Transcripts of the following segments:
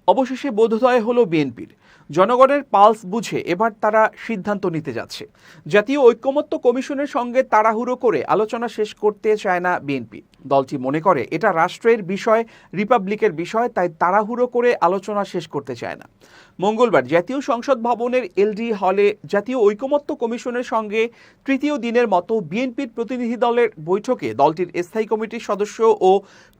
অবশেষে বোধোদয় হলো বিএনপির। জনগণের পালস বুঝে এবার তারা সিদ্ধান্ত নিতে যাচ্ছে। জাতীয় ঐকমত্য কমিশনের সঙ্গে তাড়াহুড়ো করে আলোচনা শেষ করতে চায় না বিএনপি। দলটি মনে করে এটা রাষ্ট্রের বিষয়, রিপাবলিকের বিষয়, তাই তাড়াহুড়ো করে আলোচনা শেষ করতে চায় না। মঙ্গলবার জাতীয় সংসদ ভবনের এলডি হলে জাতীয় ঐকমত্য কমিশনের সঙ্গে তৃতীয় দিনের মতো বিএনপির প্রতিনিধি দলের বৈঠকে দলটির স্থায়ী কমিটির সদস্য ও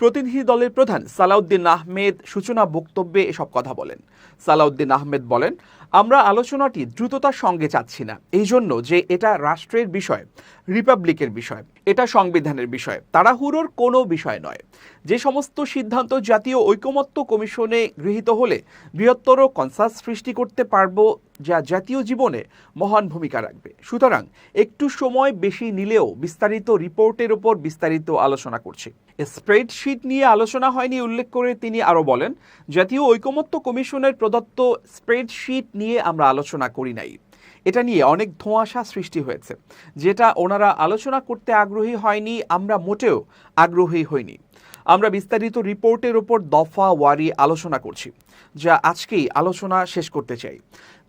প্রতিনিধি দলের প্রধান সালাউদ্দিন আহমেদ সূচনা বক্তব্যে এসব কথা বলেন। সালাউদ্দিন আহমেদ বলেন, আমরা আলোচনাটি দ্রুততার সঙ্গে চাচ্ছি না, এই জন্য যে এটা রাষ্ট্রের বিষয়, রিপাবলিকের বিষয়, এটা সংবিধানের বিষয়, তাড়াহুড়োর কোনো বিষয় নয়। যে সমস্ত সিদ্ধান্ত জাতীয় ঐকমত্য কমিশনে গৃহীত হলে বৃহত্তর কনসাস সৃষ্টি করতে পারব, যা জাতীয় জীবনে মহান ভূমিকা রাখবে। সুতরাং একটু সময় বেশি নিলেও বিস্তারিত রিপোর্টের উপর বিস্তারিত আলোচনা করছি। স্প্রেডশিট নিয়ে আলোচনা হয়নি উল্লেখ করে তিনি আরও বলেন, জাতীয় ঐকমত্য কমিশনের প্রদত্ত স্প্রেডশিট নিয়ে আমরা আলোচনা করি নাই। এটা নিয়ে অনেক ধোঁয়াশা সৃষ্টি হয়েছে। যেটা ওনারা আলোচনা করতে আগ্রহী হয়নি, আমরা মোটেও আগ্রহী হইনি। আমরা বিস্তারিত রিপোর্টের ওপর দফা ওয়ারি আলোচনা করছি, যা আজকেই আলোচনা শেষ করতে চাই।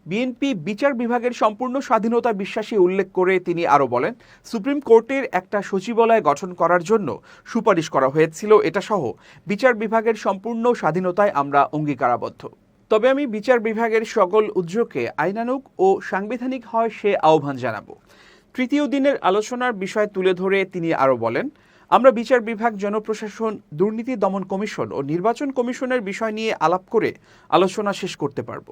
বিএনপি বিচার বিভাগের সম্পূর্ণ স্বাধীনতা বিশ্বাসী উল্লেখ করে তিনি আরও বলেন, সুপ্রিম কোর্টের একটা সচিবালয় গঠন করার জন্য সুপারিশ করা হয়েছিল, এটা সহ বিচার বিভাগের সম্পূর্ণ স্বাধীনতায় আমরা অঙ্গীকারাবদ্ধ। তবে আমি বিচার বিভাগের সকল উদ্যোগকে আইনানুগ ও সাংবিধানিক হয় সে আহ্বান জানাবো। তৃতীয় দিনের আলোচনার বিষয় তুলে ধরে তিনি আরও বলেন, আমরা বিচার বিভাগ, জনপ্রশাসন, দুর্নীতি দমন কমিশন ও নির্বাচন কমিশনের বিষয় নিয়ে আলাপ করে আলোচনা শেষ করতে পারব।